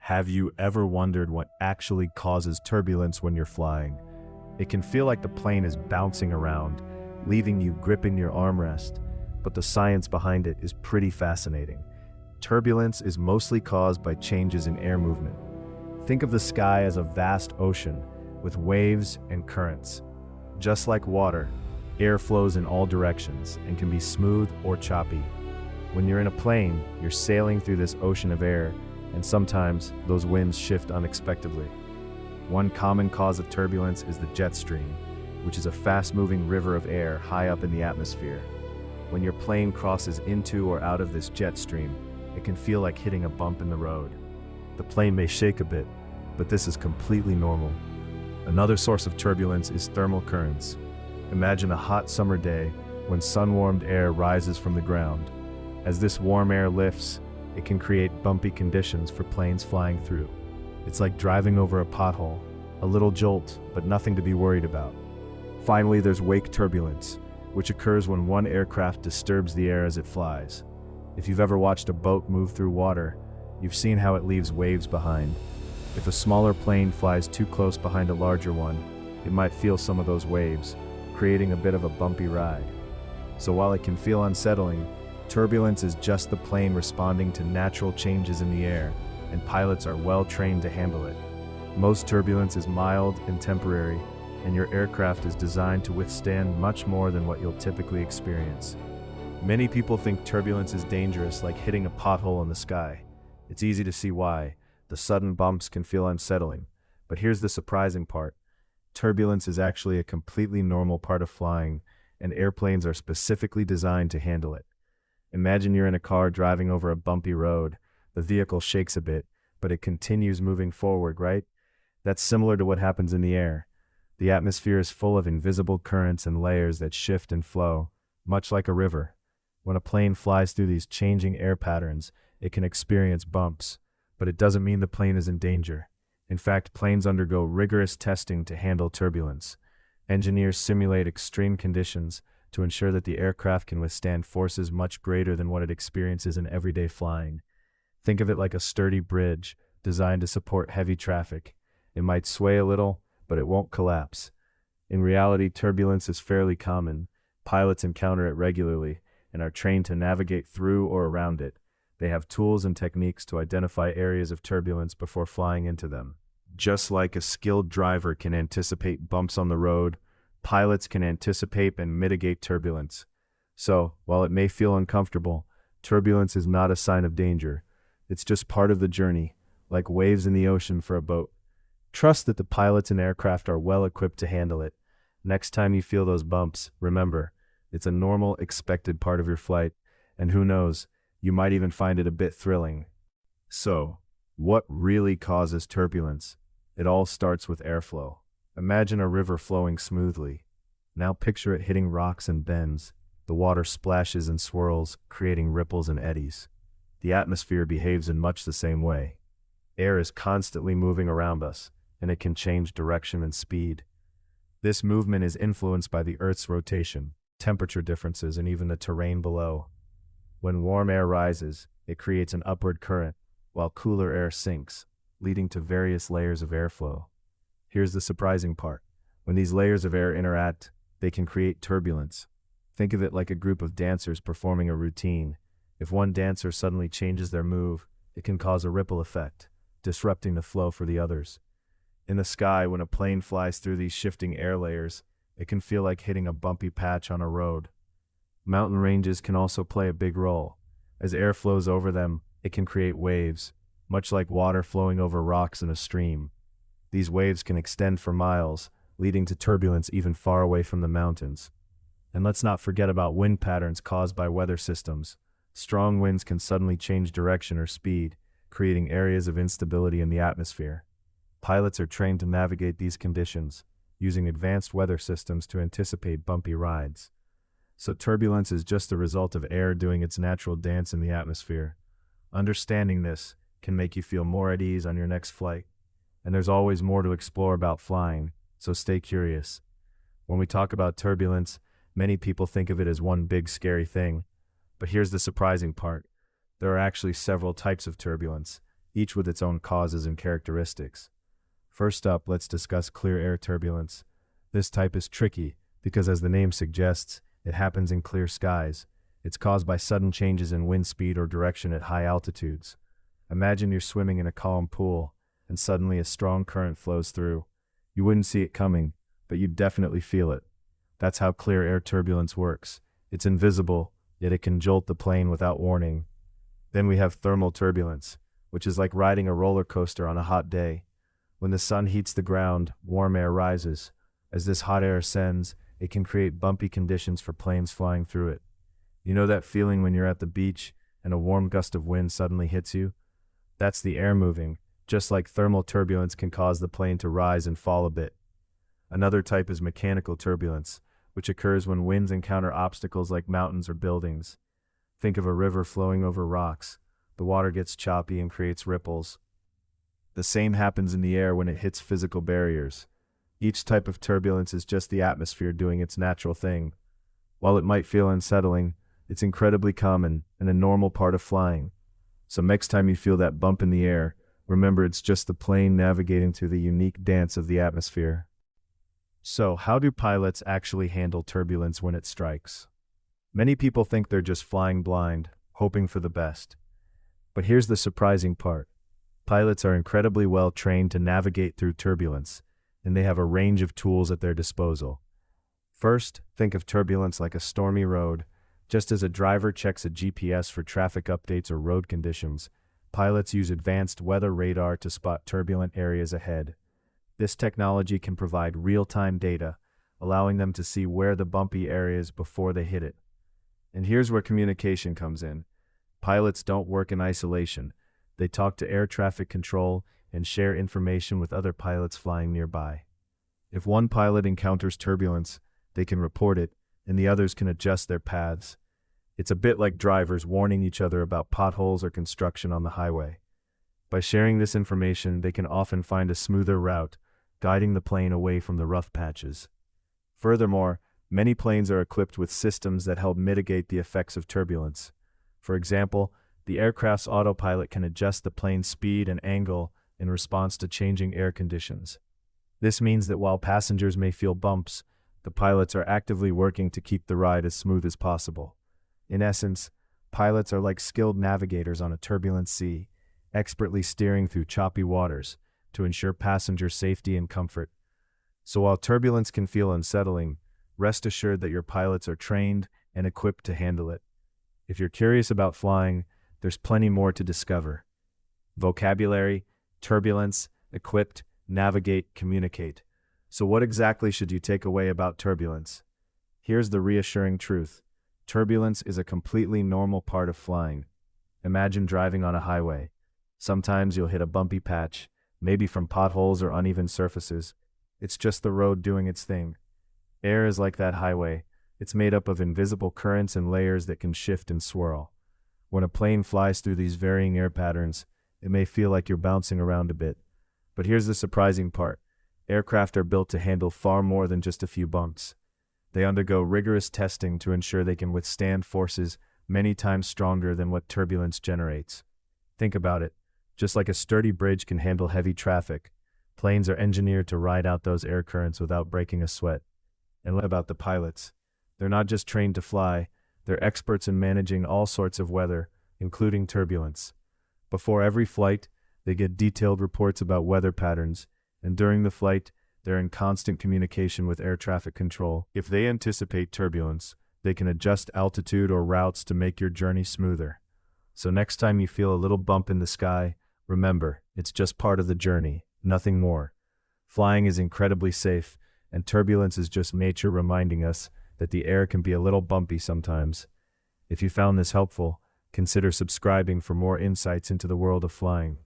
Have you ever wondered what actually causes turbulence when you're flying? It can feel like the plane is bouncing around, leaving you gripping your armrest, but the science behind it is pretty fascinating. Turbulence is mostly caused by changes in air movement. Think of the sky as a vast ocean with waves and currents. Just like water, air flows in all directions and can be smooth or choppy. When you're in a plane, you're sailing through this ocean of air, and sometimes those winds shift unexpectedly. One common cause of turbulence is the jet stream, which is a fast-moving river of air high up in the atmosphere. When your plane crosses into or out of this jet stream, it can feel like hitting a bump in the road. The plane may shake a bit, but this is completely normal. Another source of turbulence is thermal currents. Imagine a hot summer day when sun-warmed air rises from the ground. As this warm air lifts, it can create bumpy conditions for planes flying through. It's like driving over a pothole, a little jolt, but nothing to be worried about. Finally, there's wake turbulence, which occurs when one aircraft disturbs the air as it flies. If you've ever watched a boat move through water, you've seen how it leaves waves behind. If a smaller plane flies too close behind a larger one, it might feel some of those waves, creating a bit of a bumpy ride. So while it can feel unsettling, turbulence is just the plane responding to natural changes in the air, and pilots are well trained to handle it. Most turbulence is mild and temporary, and your aircraft is designed to withstand much more than what you'll typically experience. Many people think turbulence is dangerous, like hitting a pothole in the sky. It's easy to see why. The sudden bumps can feel unsettling. But here's the surprising part. Turbulence is actually a completely normal part of flying, and airplanes are specifically designed to handle it. Imagine you're in a car driving over a bumpy road. The vehicle shakes a bit, but it continues moving forward, right? That's similar to what happens in the air. The atmosphere is full of invisible currents and layers that shift and flow, much like a river. When a plane flies through these changing air patterns, it can experience bumps, but it doesn't mean the plane is in danger. In fact, planes undergo rigorous testing to handle turbulence. Engineers simulate extreme conditions to ensure that the aircraft can withstand forces much greater than what it experiences in everyday flying. Think of it like a sturdy bridge designed to support heavy traffic. It might sway a little, but it won't collapse. In reality, turbulence is fairly common. Pilots encounter it regularly and are trained to navigate through or around it. They have tools and techniques to identify areas of turbulence before flying into them. Just like a skilled driver can anticipate bumps on the road, pilots can anticipate and mitigate turbulence. So, while it may feel uncomfortable, turbulence is not a sign of danger. It's just part of the journey, like waves in the ocean for a boat. Trust that the pilots and aircraft are well equipped to handle it. Next time you feel those bumps, remember, it's a normal, expected part of your flight, and who knows, you might even find it a bit thrilling. So, what really causes turbulence? It all starts with airflow. Imagine a river flowing smoothly. Now picture it hitting rocks and bends. The water splashes and swirls, creating ripples and eddies. The atmosphere behaves in much the same way. Air is constantly moving around us, and it can change direction and speed. This movement is influenced by the Earth's rotation, temperature differences, and even the terrain below. When warm air rises, it creates an upward current, while cooler air sinks, leading to various layers of airflow. Here's the surprising part. When these layers of air interact, they can create turbulence. Think of it like a group of dancers performing a routine. If one dancer suddenly changes their move, it can cause a ripple effect, disrupting the flow for the others. In the sky, when a plane flies through these shifting air layers, it can feel like hitting a bumpy patch on a road. Mountain ranges can also play a big role. As air flows over them, it can create waves, much like water flowing over rocks in a stream. These waves can extend for miles, leading to turbulence even far away from the mountains. And let's not forget about wind patterns caused by weather systems. Strong winds can suddenly change direction or speed, creating areas of instability in the atmosphere. Pilots are trained to navigate these conditions, using advanced weather systems to anticipate bumpy rides. So turbulence is just the result of air doing its natural dance in the atmosphere. Understanding this can make you feel more at ease on your next flight. And there's always more to explore about flying, so stay curious. When we talk about turbulence, many people think of it as one big scary thing. But here's the surprising part. There are actually several types of turbulence, each with its own causes and characteristics. First up, let's discuss clear air turbulence. This type is tricky because, as the name suggests, it happens in clear skies. It's caused by sudden changes in wind speed or direction at high altitudes. Imagine you're swimming in a calm pool, and suddenly a strong current flows through. You wouldn't see it coming, but you'd definitely feel it. That's how clear air turbulence works. It's invisible, yet it can jolt the plane without warning. Then we have thermal turbulence, which is like riding a roller coaster on a hot day. When the sun heats the ground, warm air rises. As this hot air ascends, it can create bumpy conditions for planes flying through it. You know that feeling when you're at the beach and a warm gust of wind suddenly hits you? That's the air moving, just like thermal turbulence can cause the plane to rise and fall a bit. Another type is mechanical turbulence, which occurs when winds encounter obstacles like mountains or buildings. Think of a river flowing over rocks. The water gets choppy and creates ripples. The same happens in the air when it hits physical barriers. Each type of turbulence is just the atmosphere doing its natural thing. While it might feel unsettling, it's incredibly common and a normal part of flying. So next time you feel that bump in the air, remember it's just the plane navigating through the unique dance of the atmosphere. So, how do pilots actually handle turbulence when it strikes? Many people think they're just flying blind, hoping for the best. But here's the surprising part. Pilots are incredibly well trained to navigate through turbulence, and they have a range of tools at their disposal. First, think of turbulence like a stormy road. Just as a driver checks a GPS for traffic updates or road conditions, pilots use advanced weather radar to spot turbulent areas ahead. This technology can provide real-time data, allowing them to see where the bumpy area is before they hit it. And here's where communication comes in. Pilots don't work in isolation. They talk to air traffic control and share information with other pilots flying nearby. If one pilot encounters turbulence, they can report it, and the others can adjust their paths. It's a bit like drivers warning each other about potholes or construction on the highway. By sharing this information, they can often find a smoother route, guiding the plane away from the rough patches. Furthermore, many planes are equipped with systems that help mitigate the effects of turbulence. For example, the aircraft's autopilot can adjust the plane's speed and angle in response to changing air conditions. This means that while passengers may feel bumps, the pilots are actively working to keep the ride as smooth as possible. In essence, pilots are like skilled navigators on a turbulent sea, expertly steering through choppy waters to ensure passenger safety and comfort. So while turbulence can feel unsettling, rest assured that your pilots are trained and equipped to handle it. If you're curious about flying, there's plenty more to discover. Vocabulary, turbulence, equipped, navigate, communicate. So what exactly should you take away about turbulence? Here's the reassuring truth. Turbulence is a completely normal part of flying. Imagine driving on a highway. Sometimes you'll hit a bumpy patch, maybe from potholes or uneven surfaces. It's just the road doing its thing. Air is like that highway. It's made up of invisible currents and layers that can shift and swirl. When a plane flies through these varying air patterns, it may feel like you're bouncing around a bit. But here's the surprising part. Aircraft are built to handle far more than just a few bumps. They undergo rigorous testing to ensure they can withstand forces many times stronger than what turbulence generates. Think about it. Just like a sturdy bridge can handle heavy traffic, planes are engineered to ride out those air currents without breaking a sweat. And what about the pilots? They're not just trained to fly, they're experts in managing all sorts of weather, including turbulence. Before every flight, they get detailed reports about weather patterns, and during the flight, they're in constant communication with air traffic control. If they anticipate turbulence, they can adjust altitude or routes to make your journey smoother. So next time you feel a little bump in the sky, remember, it's just part of the journey, nothing more. Flying is incredibly safe, and turbulence is just nature reminding us that the air can be a little bumpy sometimes. If you found this helpful, consider subscribing for more insights into the world of flying.